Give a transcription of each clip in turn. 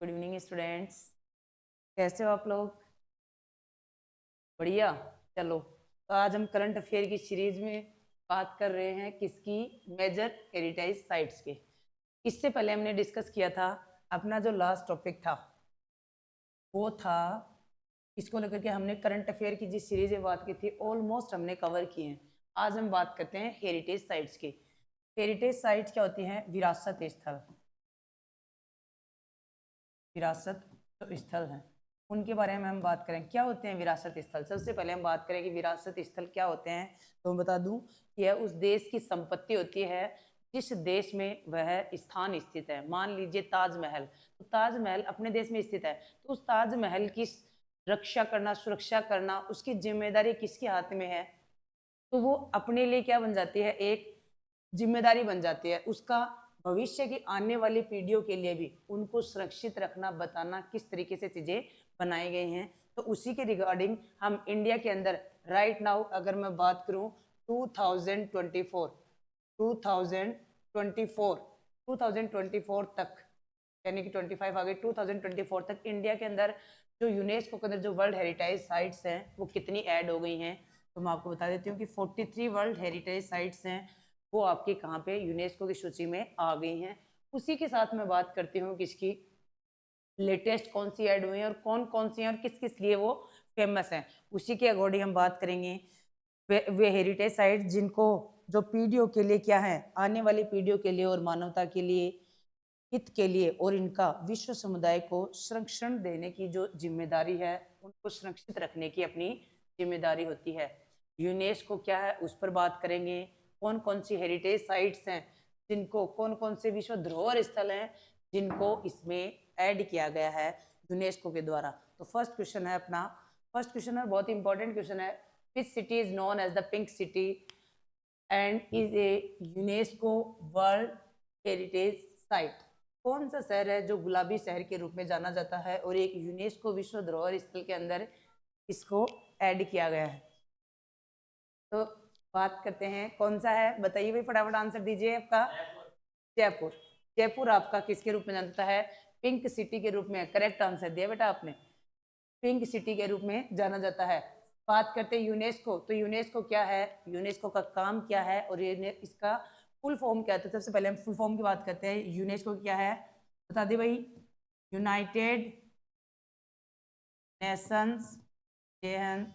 Good evening students. कैसे हो आप लोग? बढ़िया। चलो, तो आज हम करंट अफेयर की सीरीज में बात कर रहे हैं किसकी? मेजर हेरिटेज साइट्स के। इससे पहले हमने डिस्कस किया था, अपना जो लास्ट टॉपिक था वो था इसको लेकर के हमने करंट अफेयर की जिस सीरीज में बात की थी ऑलमोस्ट हमने कवर किए हैं। आज हम बात करते हैं हेरिटेज साइट्स की। हेरिटेज साइट्स क्या होती हैं? विरासत स्थल। विरासत जो स्थल हैं उनके बारे में हम बात करें। क्या होते हैं विरासत स्थल? सबसे पहले हम बात करें कि विरासत स्थल क्या होते हैं, तो मैं बता दूं कि यह उस देश की संपत्ति होती है जिस देश में वह स्थान स्थित है। मान लीजिए ताजमहल, तो ताजमहल अपने देश में स्थित है, तो उस ताजमहल की रक्षा करना, सुरक्षा करना, उसकी जिम्मेदारी किसके हाथ में है? तो वो अपने लिए क्या बन जाती है? एक जिम्मेदारी बन जाती है। उसका भविष्य की आने वाली पीढ़ियों के लिए भी उनको सुरक्षित रखना, बताना किस तरीके से चीजें बनाई गई हैं। तो उसी के रिगार्डिंग हम इंडिया के अंदर राइट नाउ अगर मैं बात करूं 2024 2024 2024 तक, यानी कि 25 आगे 2024 तक इंडिया के अंदर जो यूनेस्को के अंदर जो वर्ल्ड हेरिटेज साइट्स हैं वो कितनी ऐड हो गई हैं। तो मैं आपको बता देती हूँ कि 43 वर्ल्ड हेरिटेज साइट्स हैं, वो आपके कहाँ पे? यूनेस्को की सूची में आ गई हैं। उसी के साथ मैं बात करती हूँ किसकी लेटेस्ट कौन सी ऐड हुई है और कौन कौन सी हैं और किस किस लिए वो फेमस हैं। उसी के अकॉर्डिंग हम बात करेंगे। वे हेरिटेज साइट जिनको जो पीढ़ियों के लिए क्या है, आने वाली पीढ़ियों के लिए और मानवता के लिए, हित के लिए, और इनका विश्व समुदाय को संरक्षण देने की जो जिम्मेदारी है, उनको सुरक्षित रखने की अपनी जिम्मेदारी होती है। यूनेस्को क्या है उस पर बात करेंगे। कौन कौन सी हेरिटेज साइट्स हैं जिनको, कौन कौन से विश्व धरोहर स्थल हैं जिनको इसमें ऐड किया गया है यूनेस्को के द्वारा। तो फर्स्ट क्वेश्चन है अपना, फर्स्ट क्वेश्चन है बहुत इंपॉर्टेंट क्वेश्चन है। Which city is known as the pink city and is a UNESCO world heritage site? कौन सा शहर है जो गुलाबी शहर के रूप में जाना जाता है और एक यूनेस्को विश्व धरोहर स्थल के अंदर इसको ऐड किया गया है? तो बात करते हैं कौन सा है, बताइए भाई, फटाफट आंसर दीजिए आपका। जयपुर। जयपुर आपका किसके रूप में जाना जाता है? पिंक सिटी के रूप में। करेक्ट आंसर दिया बेटा आपने, पिंक सिटी के रूप में जाना जाता है। बात करते हैं यूनेस्को, तो यूनेस्को क्या है, यूनेस्को का काम क्या है और ये इसका फुल फॉर्म क्या है? तो सबसे पहले हम फुल फॉर्म की बात करते हैं। यूनेस्को क्या है बता दे भाई। यूनाइटेड नेशंस, जय हिंद।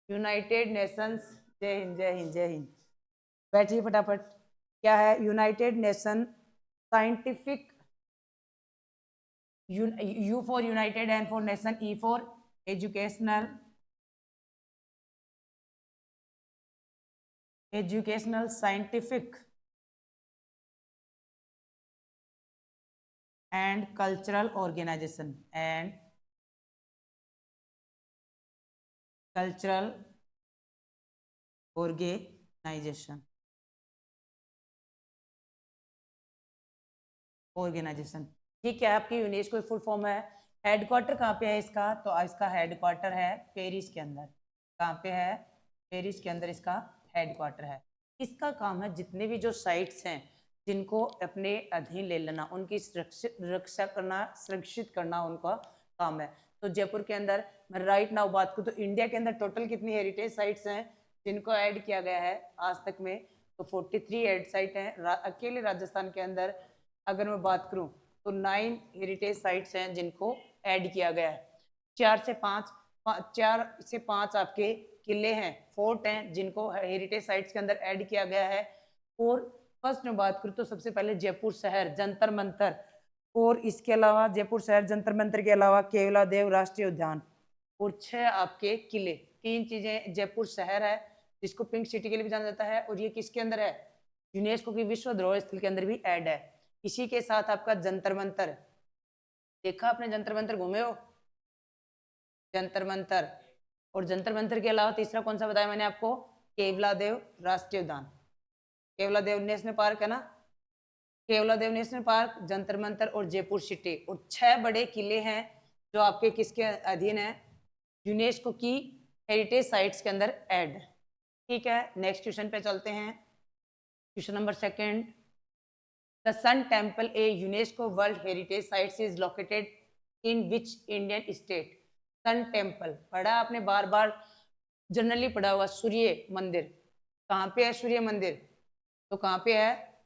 यूनाइटेड नेशंस, जय हिंद जय हिंद जय हिंद। बैठिए फटाफट। क्या है? United Nation Scientific, U for United, N for Nation, E for Educational, Educational Scientific and Cultural Organization, and Cultural Organization, Organization. ठीक है, आपकी यूनेस्को फुल फॉर्म है। हेडक्वार्टर कहाँ पे है इसका? तो इसका हेडक्वार्टर है पेरिस के अंदर। कहाँ पे है? पेरिस के अंदर इसका हेडक्वार्टर है। इसका काम है जितने भी जो साइट्स हैं जिनको अपने अधीन ले लेना, उनकी रक्षा करना, सुरक्षित करना उनका काम है। तो जयपुर के अंदर मैं राइट नाउ बात करूँ तो इंडिया के अंदर टोटल कितनी हेरिटेज साइट्स हैं जिनको ऐड किया गया है आज तक में? तो 43 हेड साइट हैं। अकेले राजस्थान के अंदर अगर मैं बात करूं तो 9 हेरिटेज साइट्स हैं जिनको ऐड किया गया है। 4 से 5 आपके किले हैं, फोर्ट हैं जिनको हेरिटेज साइट्स के अंदर ऐड किया गया है। और फर्स्ट में बात करूं तो सबसे पहले जयपुर शहर जंतर मंतर, और इसके अलावा जयपुर शहर जंतर मंतर के अलावा केवलादेव राष्ट्रीय उद्यान, और 6 आपके किले। 3 चीजें, जयपुर शहर है जिसको पिंक सिटी के लिए भी जाना जाता है, और ये किसके अंदर है? यूनेस्को की विश्व धरोहर स्थल के अंदर भी ऐड है। इसी के साथ आपका जंतर मंतर, देखा आपने जंतर मंतर, घूमे हो जंतर मंतर? और जंतर मंतर के अलावा तीसरा कौन सा बताया मैंने आपको? केवलादेव राष्ट्रीय उद्यान, केवलादेव नेशनल पार्क है ना, केवलादेव नेशनल पार्क, जंतर मंतर और जयपुर सिटी, और 6 बड़े किले हैं जो आपके किसके अधीन है? यूनेस्को की हेरिटेज साइट्स के अंदर ऐड। ठीक है, नेक्स्ट क्वेश्चन पे चलते हैं। Question number second, the sun temple a UNESCO world heritage sites is located in which Indian state? Sun temple पढ़ा आपने बार बार, जनरली पढ़ा हुआ। सूर्य मंदिर कहाँ पे है? सूर्य मंदिर तो कहाँ पे है?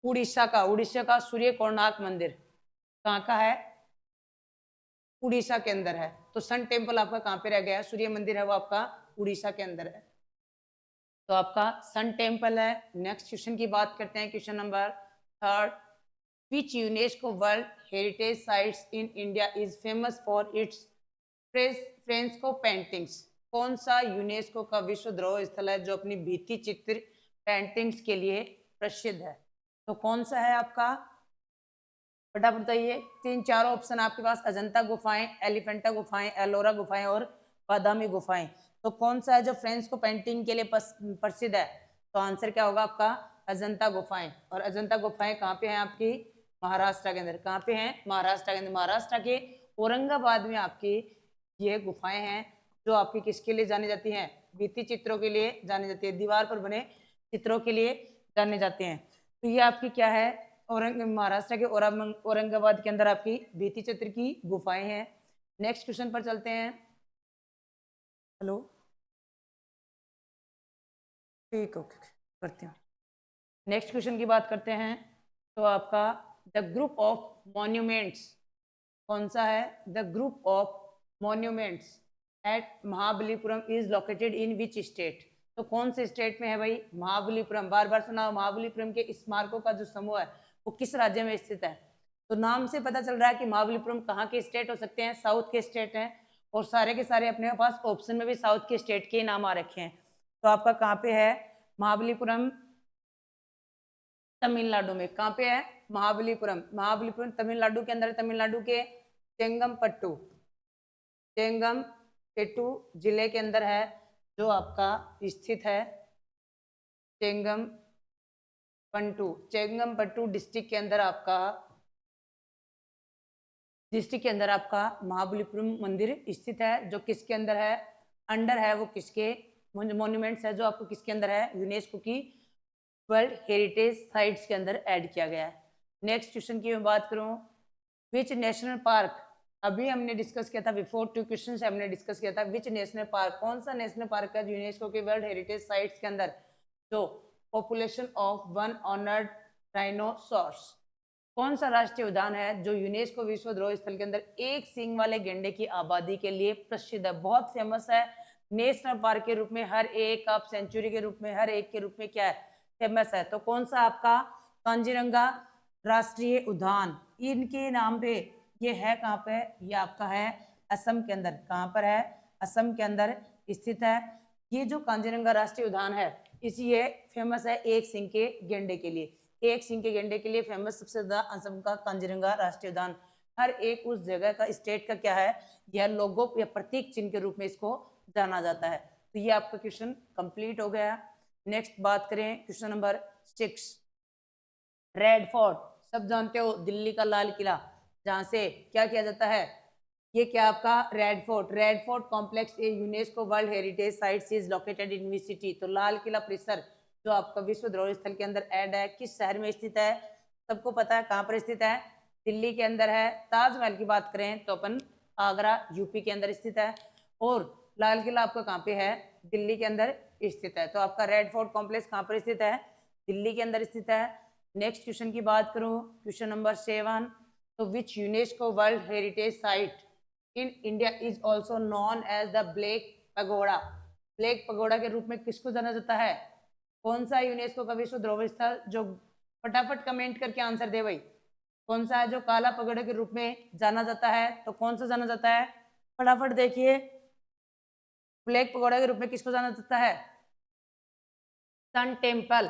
उड़ीसा का, उड़ीसा का सूर्य कोणार्क मंदिर कहाँ का है? उड़ीसा के अंदर है। तो सन टेम्पल आपका कहाँ पे रह गया? सूर्य मंदिर है वो आपका उड़ीसा के अंदर है, तो आपका सन टेम्पल है। नेक्स्ट क्वेश्चन की बात करते हैं, question number 3। Which UNESCO world heritage sites in India is famous for its fresco paintings? कौन सा यूनेस्को का विश्व धरोहर स्थल है जो अपनी भित्ति चित्र पेंटिंग्स के लिए प्रसिद्ध है? तो कौन सा है आपका? फटाफट बताइए। 3-4 ऑप्शन आपके पास, अजंता गुफाएं, एलिफेंटा गुफाएं, एलोरा गुफाएं और बादामी गुफाएं। तो कौन सा है जो फ्रेस्को पेंटिंग के लिए प्रसिद्ध है? तो आंसर क्या होगा आपका? अजंता गुफाएं। और अजंता गुफाएं कहाँ पे हैं आपकी? महाराष्ट्र के अंदर। कहाँ पे हैं? महाराष्ट्र के अंदर। महाराष्ट्र के औरंगाबाद में आपकी ये गुफाएं हैं जो आपकी किसके लिए जानी जाती हैं? भित्ति चित्रों के लिए जानी जाती है, दीवार पर बने चित्रों के लिए जाने जाते हैं। तो ये आपकी क्या है? महाराष्ट्र के औरंगाबाद के अंदर आपकी भित्ति चित्र की गुफाएं हैं। नेक्स्ट क्वेश्चन पर चलते हैं। हेलो, ठीक, ओके, करते हैं। नेक्स्ट क्वेश्चन की बात करते हैं। तो आपका द ग्रुप ऑफ मॉन्यूमेंट्स कौन सा है? The group of monuments eight Mahabalipuram is located in which state? तो कौन से स्टेट में है भाई? महाबलीपुरम। बार बार सुना, महाबलीपुरम के स्मारकों का जो समूह है वो किस राज्य में स्थित है? तो नाम से पता चल रहा है कि महाबलीपुरम कहाँ के स्टेट हो सकते हैं? साउथ के स्टेट हैं, और सारे के सारे अपने पास ऑप्शन में भी साउथ के स्टेट के नाम आ रखे हैं। तो आपका कहाँ पे है महाबलीपुरम? तमिलनाडु में। कहाँ पे है? महाबलीपुरम। महाबलीपुरम तमिलनाडु के अंदर, तमिलनाडु के चेंगमपट्टू, चेंगमपेट्टू जिले के अंदर है जो आपका स्थित है। चेंगमपट्टू डिस्ट्रिक्ट के अंदर आपका महाबलीपुरम मंदिर स्थित है, जो किसके अंदर है? अंडर है वो किसके? मॉन्यूमेंट्स है जो आपको किसके अंदर है? यूनेस्को की वर्ल्ड हेरिटेज साइट्स के अंदर ऐड किया गया है। नेक्स्ट क्वेश्चन की मैं बात करूं, विच नेशनल पार्क, अभी हमने डिस्कस किया था, बिफोर 2 क्वेश्चन हमने डिस्कस किया था, विच नेशनल पार्क, कौन सा नेशनल पार्क है यूनेस्को के वर्ल्ड हेरिटेज साइट्स के अंदर जो population of one honoured dinosaurs? कौन सा राष्ट्रीय उद्यान है जो यूनेस्को विश्व धरोहर स्थल के अंदर एक सींग वाले गेंडे की आबादी के लिए प्रसिद्ध है? बहुत फेमस है, नेशनल पार्क के रूप में, हर एक आप सेंचुरी के रूप में, हर एक के रूप में क्या है? फेमस है। तो कौन सा आपका? कांजीरंगा राष्ट्रीय उद्यान, इनके नाम पे ये है। कहाँ पे? ये आपका है असम के अंदर। कहाँ पर है? असम के अंदर स्थित है। ये जो कांजीरंगा राष्ट्रीय उद्यान है, इसी ये फेमस है एक सिंह के गेंडे के लिए। एक सिंह के गेंडे के लिए फेमस सबसे ज्यादा असम का कांजीरंगा राष्ट्रीय उद्यान। हर एक उस जगह का, स्टेट का क्या है, यह लोगो या प्रतीक चिन्ह के रूप में इसको जाना जाता है। तो ये आपका क्वेश्चन कंप्लीट हो गया। नेक्स्ट बात करें, क्वेश्चन नंबर 6। रेड फोर्ट, सब जानते हो, दिल्ली का लाल किला, जहां से क्या किया जाता है? ये क्या आपका? Red fort. Red fort complex A UNESCO world heritage sites is located in which city? तो लाल किला परिसर जो आपका विश्व धरोहर स्थल के अंदर ऐड है, किस शहर में स्थित है? सबको पता है कहाँ पर स्थित है? दिल्ली के अंदर है। ताजमहल की बात करें तो अपन आगरा यूपी के अंदर स्थित है, और लाल किला आपका कहाँ पे है? दिल्ली के अंदर स्थित है। तो आपका रेड फोर्ट कॉम्प्लेक्स कहाँ पर स्थित है? दिल्ली के अंदर स्थित है। नेक्स्ट क्वेश्चन की बात करूं, क्वेश्चन नंबर 7। तो which UNESCO world heritage site in India is also known as the black pagoda? Black pagoda के रूप में किसको जाना जाता है? कौन सा यूनेस्को का विश्व धरोहर स्थल, जो फटाफट कमेंट करके आंसर दे भाई, कौन सा है जो काला पगोड़े के रूप में जाना जाता है? तो कौन सा जाना जाता है? फटाफट देखिए, ब्लैक पगोड़ा के रूप में किसको जाना जाता है? सन टेम्पल,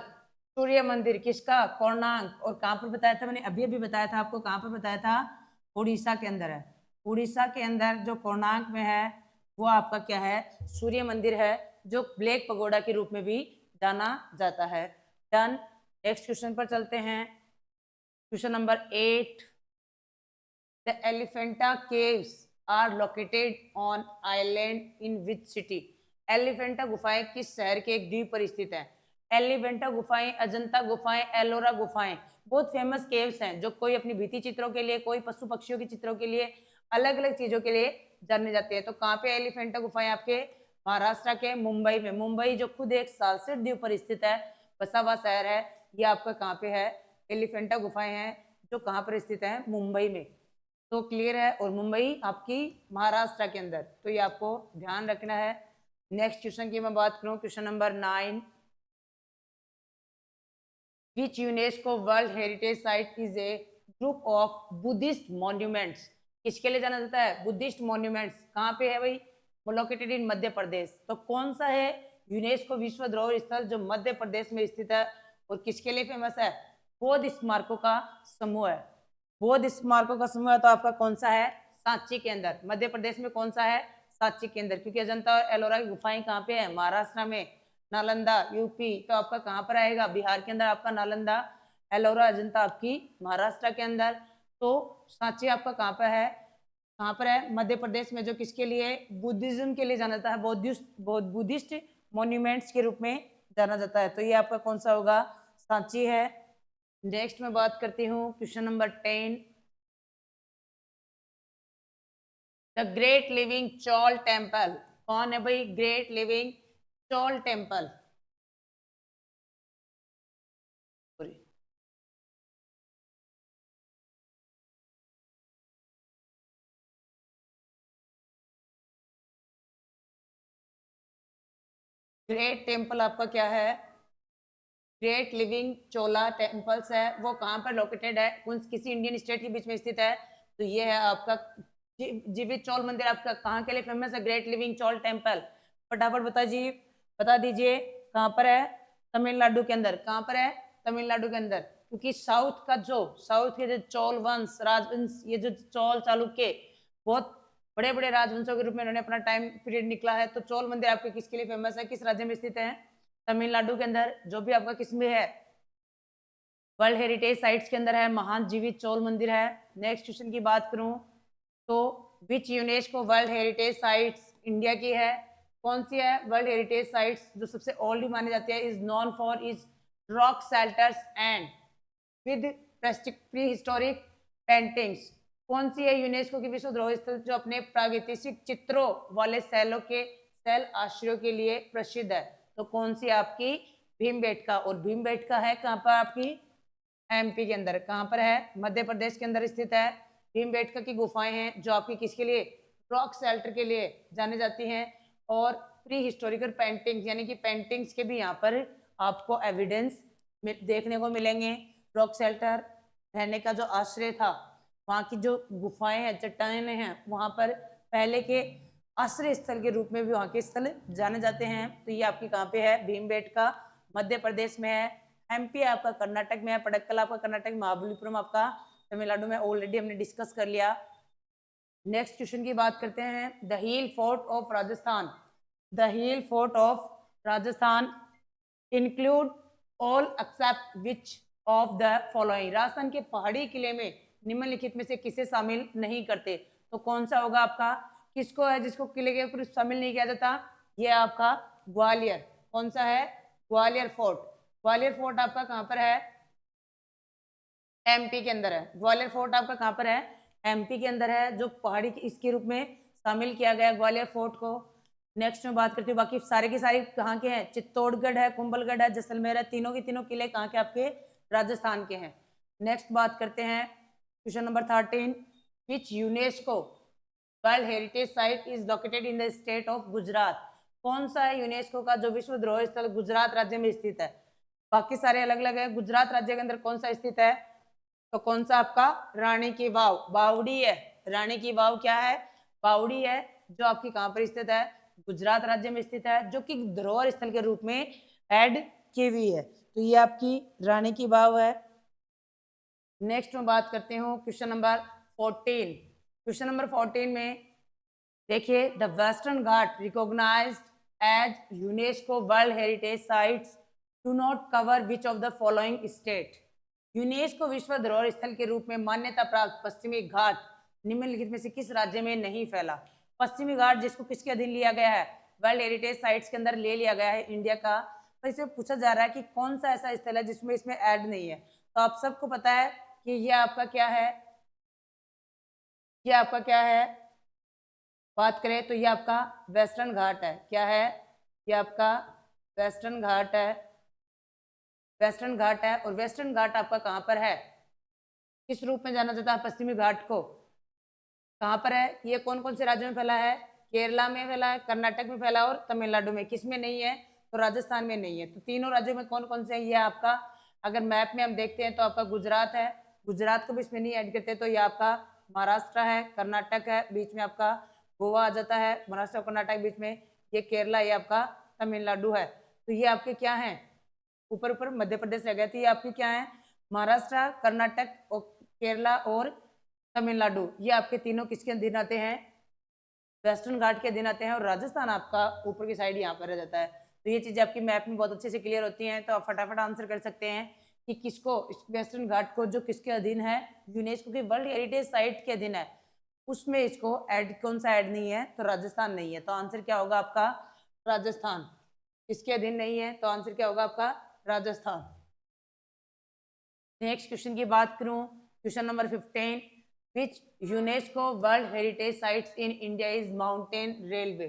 सूर्य मंदिर किसका? कोणार्क। और कहां पर बताया था मैंने? अभी अभी बताया था आपको। कहां पर बताया था? उड़ीसा के अंदर है। उड़ीसा के अंदर जो कोणार्क में है वो आपका क्या है? सूर्य मंदिर है, जो ब्लैक पगोड़ा के रूप में भी जाना जाता है। डन। नेक्स्ट क्वेश्चन पर चलते हैं, question number 8। The Elephanta caves are located on island in which city? Elephanta गुफाएं किस शहर के एक द्वीप पर स्थित है? एलिफेंटा गुफाएं, अजंता गुफाएं, एलोरा गुफाएं बहुत फेमस केव्स हैं जो कोई अपनी भित्ति चित्रों के लिए, कोई पशु पक्षियों के चित्रों के लिए, अलग अलग चीजों के लिए जाने जाते हैं। तो कहाँ पे एलिफेंटा गुफाएं? आपके महाराष्ट्र के मुंबई में। मुंबई जो खुद एक सालसेट द्वीप पर स्थित है, बसा हुआ शहर है, ये आपका कहाँ पे है? एलिफेंटा गुफाएं हैं जो कहाँ पर स्थित है? मुंबई में। तो क्लियर है। और मुंबई आपकी महाराष्ट्र के अंदर, तो ये आपको ध्यान रखना है। नेक्स्ट क्वेश्चन की मैं बात करूं, question number 9, which UNESCO world heritage site is a group of Buddhist monuments? किसके लिए जाना जाता है? Buddhist monuments. कहाँ पे है भाई? Located in Madhya Pradesh. तो कौन सा है यूनेस्को विश्व धरोहर स्थल जो मध्य प्रदेश में स्थित है और किसके लिए फेमस है? बौद्ध स्मारकों का समूह है। बौद्ध स्मारकों का समूह है तो आपका कौन सा है? सांची के अंदर। मध्य प्रदेश में कौन सा है? सांची के अंदर, क्योंकि अजंता और एलोरा की गुफाएं कहाँ पे है? महाराष्ट्र में। नालंदा यूपी, तो आपका कहाँ पर आएगा? बिहार के अंदर आपका नालंदा, एलोरा, अजंता आपकी महाराष्ट्र के अंदर। तो सांची आपका कहाँ पर है? कहाँ पर है? मध्य प्रदेश में, जो किसके लिए? बुद्धिज्म के लिए जाना जाता है, बुद्धिस्ट मॉन्यूमेंट्स के रूप में जाना जाता है। तो ये आपका कौन सा होगा? सांची है। नेक्स्ट में बात करती हूँ question number 10, the great living Chola temple. कौन है भाई great living Chola temple? Great temple आपका क्या है? ग्रेट लिविंग चोला टेम्पल्स है, वो कहाँ पर लोकेटेड है? किसी इंडियन स्टेट के बीच में स्थित है। तो ये है आपका जीवित चौल मंदिर। आपका कहाँ के लिए फेमस है? ग्रेट लिविंग चौल टेम्पल। फटाफट बता दीजिए कहाँ पर है? तमिलनाडु के अंदर। कहाँ पर है? तमिलनाडु के अंदर। क्योंकि साउथ के जो चौल वंश, राजवंश, ये जो चौल चालुक्य बहुत बड़े बड़े राजवंशों के रूप में उन्होंने अपना टाइम पीरियड निकला है। तो चौल मंदिर आपके किसके लिए फेमस है? किस राज्य में स्थित है? तमिलनाडु के अंदर, जो भी आपका किसमें है? वर्ल्ड हेरिटेज साइट्स के अंदर है। महान जीवित चौल मंदिर है। नेक्स्ट क्वेश्चन की बात करूं तो which UNESCO world heritage sites India की है? कौन सी है वर्ल्ड हेरिटेज साइट्स जो सबसे ओल्ड मानी जाती है? Is non for is rock shelters and with pre historic paintings. कौन सी है यूनेस्को की विश्व धरोहर स्थल जो अपने प्रागैतिहासिक चित्रों वाले सेल आश्रयों के लिए प्रसिद्ध है? तो कौन सी आपकी? भीमबेटका। और भीमबेटका है कहाँ पर? आपकी एमपी के अंदर। कहाँ पर है? मध्य प्रदेश के अंदर स्थित है। भीमबेटका की गुफाएं हैं जो आपकी किसके लिए? रॉक शेल्टर के लिए जानी जाती हैं। और प्री हिस्टोरिकल पेंटिंग्स यानी कि पेंटिंग्स के भी यहाँ पर आपको एविडेंस देखने को मिलेंगे। रॉक शेल्टर रहने का जो आश्रय था, वहाँ की जो गुफाएं हैं, चट्टानें हैं, वहाँ पर पहले के आश्रय स्थल के रूप में भी वहाँ के स्थल जाने जाते हैं। तो ये आपकी कहाँ पे है? भीमबेटका मध्य प्रदेश में है। एमपी आपका कर्नाटक में है। पडक्कल आपका कर्नाटक, महाबलीपुरम आपका तमिलनाडु में। ऑलरेडी हमने डिस्कस कर लिया। नेक्स्ट क्वेश्चन की बात करते हैं, the hill fort of Rajasthan. The hill fort of Rajasthan include all except which of the following. Rajasthan के पहाड़ी किले में निम्नलिखित में से किसे शामिल नहीं करते? तो कौन सा होगा आपका? किसको है जिसको किले के ऊपर शामिल नहीं किया जाता? ये आपका ग्वालियर। कौन सा है? ग्वालियर फोर्ट। ग्वालियर फोर्ट आपका कहाँ पर है? एमपी के अंदर है। ग्वालियर फोर्ट आपका कहाँ पर है? एमपी के अंदर है, जो पहाड़ी इसके रूप में शामिल किया गया ग्वालियर फोर्ट को। नेक्स्ट में बात करती हूँ, बाकी सारे के सारे कहाँ के हैं? चित्तौड़गढ़ है, कुंभलगढ़ है, जैसलमेर है। तीनों के तीनों किले कहाँ के? आपके राजस्थान के हैं। नेक्स्ट बात करते हैं question number 13, which UNESCO world heritage site is located in the state of Gujarat. कौन सा है यूनेस्को का जो विश्व धरोहर स्थल गुजरात राज्य में स्थित है? बाकी सारे अलग अलग है, गुजरात राज्य के अंदर कौन सा स्थित है? तो कौन सा आपका? रानी की वाव, बावड़ी है। रानी की वाव क्या है? बावड़ी है, जो आपकी कहां पर स्थित है? गुजरात राज्य में स्थित है, जो कि धरोहर स्थल के रूप में ऐड की हुई है। तो ये आपकी रानी की वाव है। नेक्स्ट में बात करते हूँ क्वेश्चन नंबर 14। क्वेश्चन नंबर 14 में देखिए, द वेस्टर्न घाट recognised as UNESCO world heritage sites do not cover which of the following state. UNESCO विश्व धरोहर स्थल के रूप में मान्यता प्राप्त पश्चिमी घाट निम्नलिखित में से किस राज्य में नहीं फैला? पश्चिमी घाट जिसको किसके अधीन लिया गया है? वर्ल्ड हेरिटेज साइट्स के अंदर ले लिया गया है इंडिया का। तो इससे पूछा जा रहा है कि कौन सा ऐसा स्थल है जिसमें इसमें ऐड नहीं है? तो आप सबको पता है कि ये आपका क्या है, ये आपका क्या है, बात करें तो ये आपका वेस्टर्न घाट है। क्या है? ये आपका वेस्टर्न घाट है, वेस्टर्न घाट है। और वेस्टर्न घाट आपका कहाँ पर है, किस रूप में जाना जाता है पश्चिमी घाट को? कहाँ पर है? ये कौन कौन से राज्यों में फैला है? केरला में फैला है, कर्नाटक में फैला है और तमिलनाडु में। किस में नहीं है? तो राजस्थान में नहीं है। तो तीनों राज्यों में कौन कौन से हैं? ये आपका, अगर मैप में हम देखते हैं तो आपका गुजरात है, गुजरात को भी इसमें नहीं ऐड करते, तो ये आपका महाराष्ट्र है, कर्नाटक है, बीच में आपका गोवा आ जाता है, महाराष्ट्र और कर्नाटक बीच में, ये केरला, ये आपका तमिलनाडु है। तो ये आपके क्या है, ऊपर ऊपर मध्य प्रदेश रह गया, तो ये आपके क्या है, महाराष्ट्र, कर्नाटक और केरला और तमिलनाडु, ये आपके तीनों किसके अधीन आते हैं? वेस्टर्न घाट के अधीन आते हैं। और राजस्थान आपका ऊपर की साइड यहाँ पर रह जाता है। तो ये चीजें आपकी मैप में बहुत अच्छे से क्लियर होती हैं, तो आप फटाफट आंसर कर सकते हैं कि किसको, इस वेस्टर्न घाट को जो किसके अधीन है, यूनेस्को की वर्ल्ड हेरिटेज साइट के अधीन है, उसमें इसको ऐड, कौन सा ऐड नहीं है? तो राजस्थान नहीं है। तो आंसर क्या होगा आपका? राजस्थान। इसके अधीन नहीं है, तो आंसर क्या होगा आपका? राजस्थान। नेक्स्ट क्वेश्चन की बात करूं, question number 15, which UNESCO world heritage sites in India is mountain railway.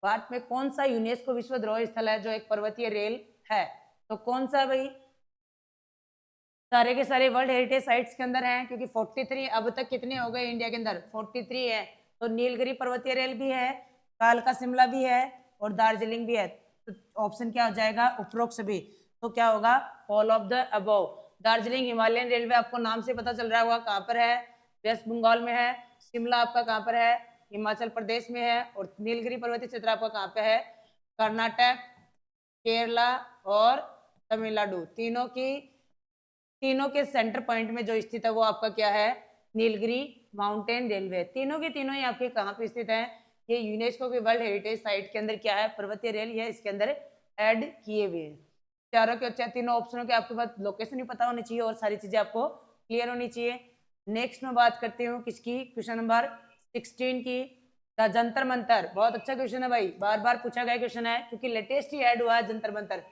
Bharat में कौन सा यूनेस्को विश्व धरोहर स्थल है जो एक पर्वतीय रेल है? तो कौन सा भाई? सारे के सारे वर्ल्ड हेरिटेज साइट्स के अंदर हैं, क्योंकि 43 अब तक कितने हो गए इंडिया के अंदर? 43 है। तो नीलगिरी पर्वतीय रेल भी है, कालका शिमला भी है और दार्जिलिंग भी है। तो ऑप्शन क्या हो जाएगा? उपरोक्त सभी। तो क्या होगा? All of the above. Darjeeling Himalayan railway आपको नाम से पता चल रहा होगा कहाँ पर है, वेस्ट बंगाल में है। शिमला आपका कहाँ पर है? हिमाचल प्रदेश में है। और नीलगिरी पर्वतीय क्षेत्र आपका कहाँ पे है? कर्नाटक, केरला और तमिलनाडु, तीनों के सेंटर पॉइंट में जो स्थित है वो आपका क्या है? Nilgiri mountain railway. तीनों के तीनों ही आपके कहाँ पे स्थित है? ये यूनेस्को के वर्ल्ड हेरिटेज साइट के अंदर क्या है? पर्वतीय रेल, ये इसके अंदर ऐड किए हुए हैं। चारों के अच्छा, तीनों ऑप्शनों के आपके पास लोकेशन भी पता होनी चाहिए और सारी चीजें आपको क्लियर होनी चाहिए। नेक्स्ट में बात करती हूँ किसकी, क्वेश्चन नंबर 16 की, द जंतर मंतर। बहुत अच्छा क्वेश्चन है भाई, बार बार पूछा गया क्वेश्चन है, क्योंकि लेटेस्ट ही ऐड हुआ है Jantar Mantar.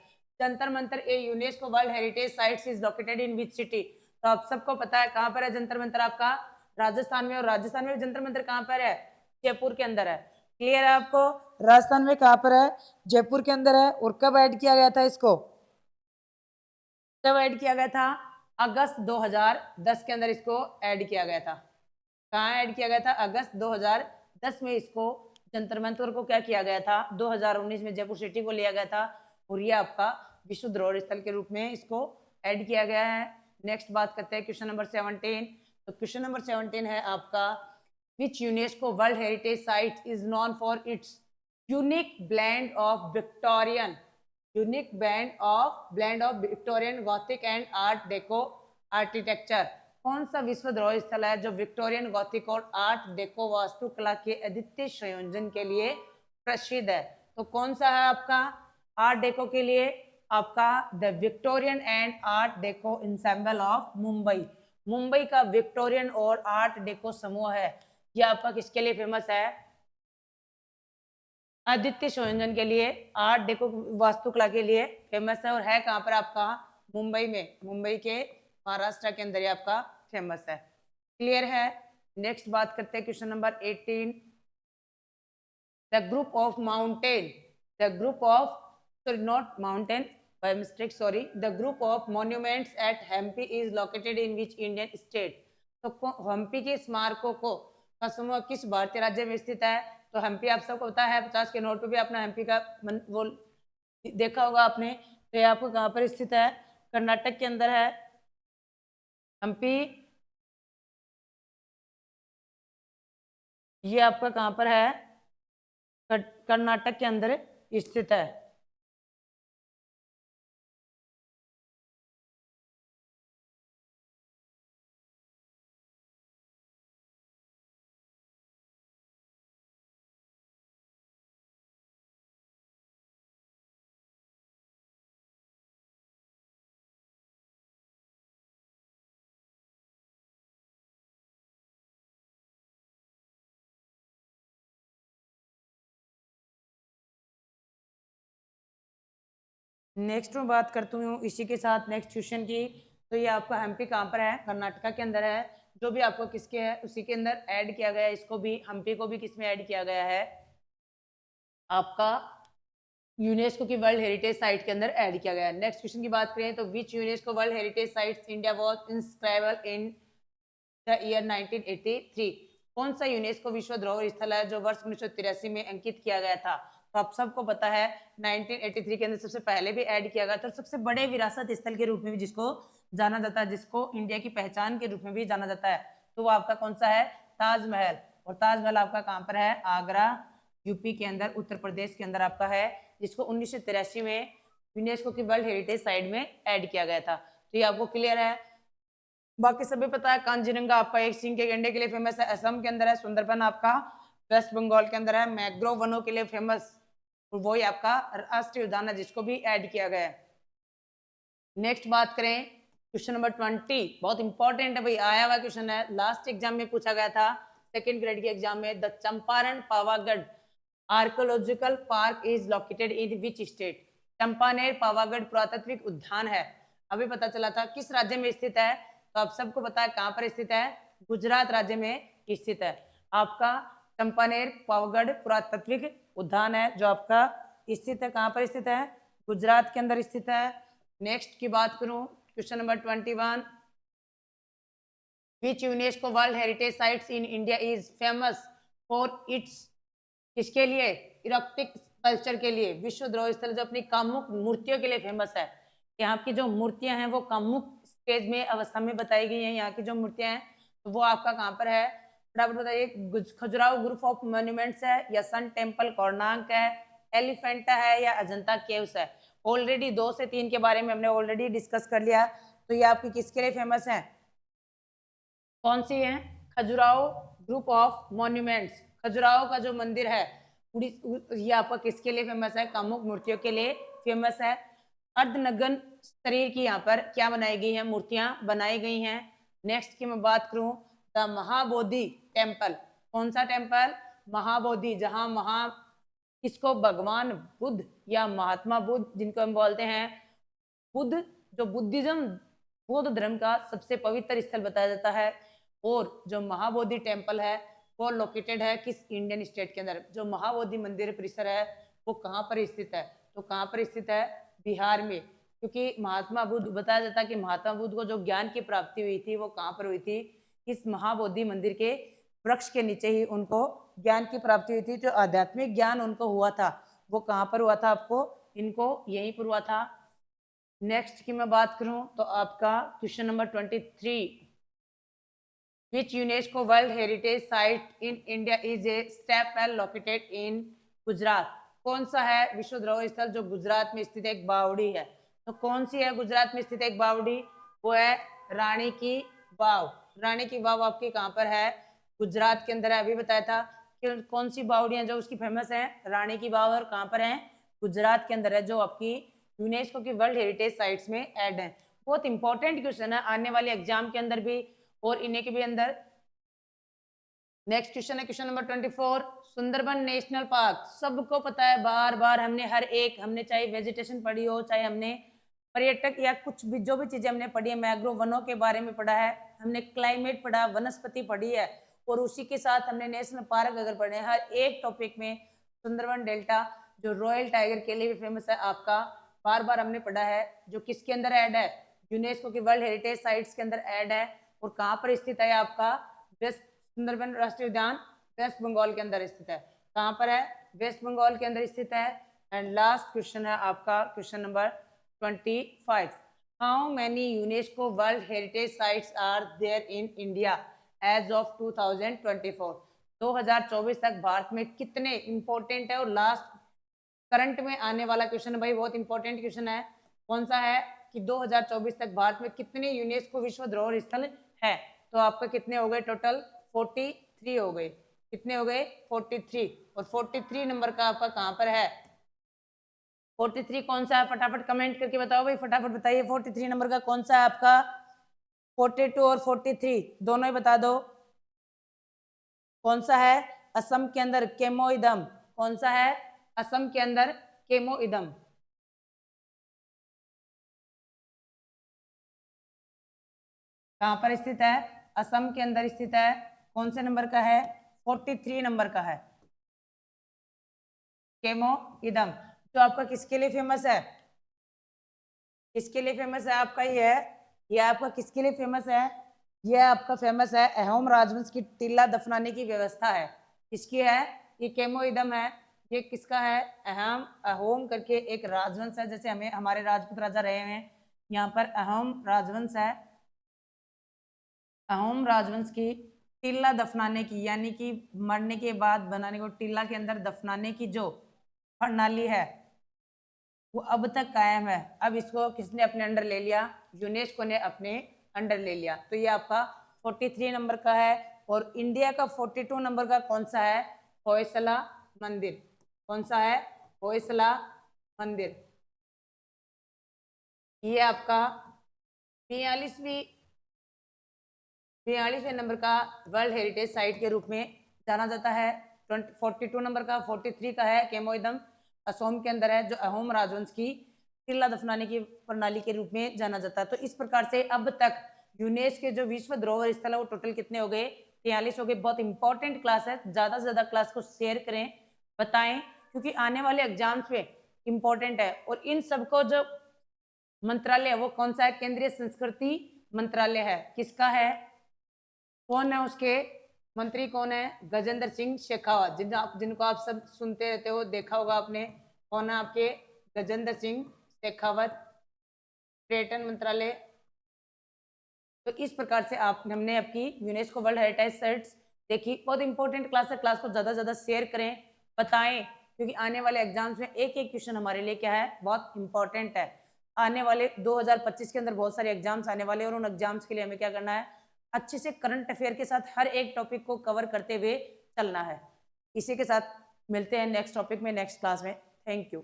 Jantar Mantar a UNESCO world heritage sites is located in which city. तो आप सबको पता है कहां पर है जंतर मंतर आपका? राजस्थान में। और राजस्थान में जंतर मंतर कहां पर है? जयपुर के अंदर है। क्लियर है आपको? राजस्थान में कहां पर है? जयपुर के अंदर है। और कब ऐड किया गया था इसको? कब ऐड किया गया था? अगस्त 2010 के अंदर इसको ऐड किया गया था। कहाँ ऐड किया गया था? अगस्त 2010 में इसको जंतर मंतर को क्या किया गया था? 2019 में जयपुर सिटी को लिया गया था और ये आपका विश्व धरोहर स्थल के रूप में इसको ऐड किया गया है। नेक्स्ट बात करते हैं क्वेश्चन नंबर 17। तो क्वेश्चन नंबर 17 है आपका, which UNESCO world heritage site is known for its unique blend of Victorian, blend of Victorian gothic and art deco architecture. कौन सा विश्व धरोहर स्थल है जो विक्टोरियन गॉथिक और आर्ट डेको वास्तुकला के अद्वितीय संयोजन के लिए प्रसिद्ध है? तो कौन सा है आपका? आर्ट डेको के लिए आपका the Victorian and art deco ensemble of Mumbai. Mumbai का विक्टोरियन और आर्ट डेको समूह है, यह आपका किसके लिए फेमस है? अद्वितीय संयोजन के लिए, आर्ट डेको वास्तुकला के लिए फेमस है। और है कहाँ पर आपका? मुंबई में, मुंबई के महाराष्ट्र के अंदर ये आपका फेमस है। क्लियर है? नेक्स्ट बात करते हैं question number 18, the group of mountain, the group of, sorry not mountain, by mistake sorry, the group of monuments at Hampi is located in which Indian state. तो हम्पी के स्मारकों को का समूह किस भारतीय राज्य में स्थित है? तो हम्पी आप सबको पता है, 50 के नोट पे भी अपना हम्पी का वो देखा होगा आपने। तो ये आपको कहाँ पर स्थित है? कर्नाटक के अंदर है हम्पी। ये आपका कहाँ पर है? कर्नाटक के अंदर स्थित है। नेक्स्ट में बात करती हूँ इसी के साथ नेक्स्ट क्वेश्चन की। तो ये आपका हम्पी कहाँ पर है? कर्नाटका के अंदर है। जो भी आपको किसके है उसी के अंदर ऐड किया गया है। इसको भी हम्पी को भी किस में ऐड किया गया है? आपका यूनेस्को की वर्ल्ड हेरिटेज साइट के अंदर ऐड किया गया है। नेक्स्ट क्वेश्चन की बात करें तो which UNESCO world heritage sites India was inscribed in the year 1983? कौन सा यूनेस्को विश्व धरोहर स्थल है जो वर्ष 1983 में अंकित किया गया था? तो आप सबको पता है 1983 के अंदर सबसे पहले भी ऐड किया गया था और सबसे बड़े विरासत स्थल के रूप में भी जिसको जाना जाता है, जिसको इंडिया की पहचान के रूप में भी जाना जाता है, तो वो आपका कौन सा है? ताजमहल। और ताजमहल आपका कहाँ पर है? आगरा, यूपी के अंदर, उत्तर प्रदेश के अंदर आपका है, जिसको 1983 में यूनेस्को की वर्ल्ड हेरिटेज साइट में ऐड किया गया था। तो ये आपको क्लियर है। बाकी सभी पता है कांजीरंगा आपका एक सिंह के गैंडे के लिए फेमस है, असम के अंदर है। सुंदरबन आपका वेस्ट बंगाल के अंदर है। मैंग्रोव वनों के लिए फेमस वो ही आपका राष्ट्रीय उद्यान है, जिसको भी ऐड किया गया है। नेक्स्ट बात करें क्वेश्चन नंबर 20, बहुत इंपॉर्टेंट है भाई, आया हुआ क्वेश्चन है, लास्ट एग्जाम में पूछा गया था, सेकंड ग्रेड के एग्जाम में। The Champaran Pavagadh archaeological park is located in which state? Champaner Pavagadh पुरातात्विक उद्यान है, अभी पता चला था, किस राज्य में स्थित है? तो आप सबको पता है कहां पर स्थित है? गुजरात राज्य में स्थित है। आपका चंपानेर पावागढ़ पुरातात्विक उद्यान है जो आपका स्थित है, कहां पर स्थित है? गुजरात के अंदर स्थित है। नेक्स्ट की बात करूं question number 21, which UNESCO world heritage sites in India is famous for its, किसके लिए? इरोक्टिक कल्चर के लिए। विश्व धरोहर स्थल जो अपनी कामुक मूर्तियों के लिए फेमस है। यहाँ की जो मूर्तियां हैं वो कामुक स्टेज में अवस्था में बताई गई हैं। यहाँ की जो मूर्तियां हैं तो वो आपका कहाँ पर है? फटाफट बताइए। खजुराहो ग्रुप ऑफ मॉन्यूमेंट्स है, या सन टेम्पल कोणार्क है, एलिफेंटा है, या अजंता केव्स है? ऑलरेडी 2 से 3 के बारे में हमने ऑलरेडी डिस्कस कर लिया। तो ये आपकी किसके लिए फेमस है? कौन सी है? Khajuraho group of monuments. Khajuraho का जो मंदिर है ये आपका किसके लिए फेमस है? कामुक मूर्तियों के लिए फेमस है। अर्धनग्न शरीर की यहाँ पर क्या बनाई गई है? मूर्तियां बनाई गई हैं। नेक्स्ट की मैं बात करूं द महाबोधि टेम्पल, कौन सा टेम्पल? महाबोधि, जहां इसको भगवान बुद्ध या महात्मा बुद्ध जिनको हम बोलते हैं, बुद्ध जो बुद्धिज्म बौद्ध धर्म का सबसे पवित्र स्थल बताया जाता है। और जो महाबोधि टेम्पल है वो लोकेटेड है किस इंडियन स्टेट के अंदर? जो महाबोधि मंदिर परिसर है वो कहाँ पर स्थित है? तो कहाँ पर स्थित है? बिहार में। क्योंकि महात्मा बुद्ध बताया जाता है कि महात्मा बुद्ध को जो ज्ञान की प्राप्ति हुई थी वो कहाँ पर हुई थी? इस महाबोधि मंदिर के वृक्ष के नीचे ही उनको ज्ञान की प्राप्ति हुई थी। जो आध्यात्मिक ज्ञान उनको हुआ था वो कहाँ पर हुआ था? आपको इनको यहीं पर हुआ था। नेक्स्ट की मैं बात करूं तो आपका question number 23, which UNESCO world heritage site in India is a step well located in Gujarat? कौन सा है विश्व धरोहर स्थल जो गुजरात में स्थित एक बावड़ी है? तो कौन सी है गुजरात में स्थित एक बावड़ी? वो है रानी की वाव। रानी की वाव आपकी कहाँ पर है? गुजरात के अंदर है। अभी बताया था कि कौन सी बावड़ियां जो उसकी फेमस है? रानी की वाव। और कहाँ पर है? गुजरात के अंदर है, जो आपकी यूनेस्को की वर्ल्ड हेरिटेज साइट्स में ऐड है। बहुत इंपॉर्टेंट क्वेश्चन है आने वाले एग्जाम के अंदर भी और इन्हें के भी अंदर। नेक्स्ट क्वेश्चन है question number 24, Sundarban national park सबको पता है, बार बार हमने हर एक, हमने चाहे वेजिटेशन पढ़ी हो, चाहे हमने पर्यटक या कुछ भी जो भी चीजें हमने पढ़ी है, मैंग्रोव वनों के बारे में पढ़ा है, हमने क्लाइमेट पढ़ा, वनस्पति पढ़ी है, और उसी के साथ हमने नेशनल पार्क अगर पढ़े, हर एक टॉपिक में सुंदरबन डेल्टा जो रॉयल टाइगर के लिए भी फेमस है आपका, बार बार हमने पढ़ा है, जो किसके अंदर ऐड है? यूनेस्को की वर्ल्ड हेरिटेज साइट्स के अंदर ऐड है। और कहाँ पर स्थित है आपका? वेस्ट सुंदरबन राष्ट्रीय उद्यान वेस्ट बंगाल के अंदर स्थित है। कहाँ पर है? वेस्ट बंगाल के अंदर स्थित है। एंड लास्ट क्वेश्चन है आपका question number 25, how many UNESCO world heritage sites are there in India as of 2024? 2024 तक भारत में कितने, इंपॉर्टेंट है और लास्ट करंट में आने वाला क्वेश्चन है भाई, बहुत इंपॉर्टेंट क्वेश्चन है। कौन सा है कि 2024 तक भारत में कितने यूनेस्को विश्व धरोहर स्थल है? तो आपका कितने हो गए टोटल? 43 हो गए। कितने हो गए? 43। और 43 नंबर का आपका कहां पर है? 43 कौन सा है? फटाफट कमेंट करके बताओ भाई, फटाफट बताइए 43 नंबर का कौन सा है आपका? 42 और 43 दोनों ही बता दो कौन सा है। असम के अंदर केमोइदम, कौन सा है? असम के अंदर केमोइदम। कहाँ पर स्थित है? असम के अंदर स्थित है। कौन से नंबर का है? 43 नंबर का है। केमो इदम जो आपका किसके लिए फेमस है? किसके लिए फेमस है आपका? ये आपका किसके लिए फेमस है? ये आपका फेमस है अहोम राजवंश की टीला दफनाने की व्यवस्था है। किसकी है? ये केमो इदम है। ये किसका है? अहोम करके एक राजवंश है, जैसे हमें हमारे राजपूत राजा रहे हैं, यहाँ पर अहोम राजवंश है। अहोम राजवंश की टीला दफनाने की, यानी कि मरने के बाद बनाने को टीला के अंदर दफनाने की जो प्रणाली है वो अब तक कायम है। अब इसको किसने अपने अंडर ले लिया? यूनेस्को ने अपने अंडर ले लिया। तो ये आपका 43 नंबर का है। और इंडिया का 42 नंबर का कौन सा है? होयसला मंदिर। कौन सा है? होयसला मंदिर। ये आपका 42वें नंबर का वर्ल्ड हेरिटेज साइट के रूप में जाना जाता है। 42 नंबर का, 43 का है केमोइदम, असम के अंदर है, जो अहोम राजवंश की टीला दफनाने की प्रणाली के रूप में जाना जाता है। तो इस प्रकार से अब तक यूनेस्को के जो विश्व धरोहर स्थल है वो टोटल कितने हो गए? 43 हो गए। बहुत इंपॉर्टेंट क्लास है, ज्यादा से ज्यादा क्लास को शेयर करें, बताएं, क्योंकि आने वाले एग्जाम्स में इंपॉर्टेंट है। और इन सबको जो मंत्रालय है वो कौन सा है? केंद्रीय संस्कृति मंत्रालय है। किसका है? कौन है उसके मंत्री? कौन है? गजेंद्र सिंह शेखावत, जिनको आप सब सुनते रहते हो, देखा होगा आपने। कौन है आपके? गजेंद्र सिंह शेखावत, पर्यटन मंत्रालय। तो इस प्रकार से हमने आपकी यूनेस्को वर्ल्ड हेरिटेज साइट्स देखी। बहुत इंपॉर्टेंट क्लास है, क्लास को ज्यादा से ज्यादा शेयर करें, बताएं, क्योंकि आने वाले एग्जाम्स में एक एक क्वेश्चन हमारे लिए क्या है? बहुत इंपॉर्टेंट है। आने वाले 2025 के अंदर बहुत सारे एग्जाम्स आने वाले हैं, और उन एग्जाम्स के लिए हमें क्या करना है? अच्छे से करंट अफेयर के साथ हर एक टॉपिक को कवर करते हुए चलना है। इसी के साथ मिलते हैं नेक्स्ट टॉपिक में, नेक्स्ट क्लास में। Thank you.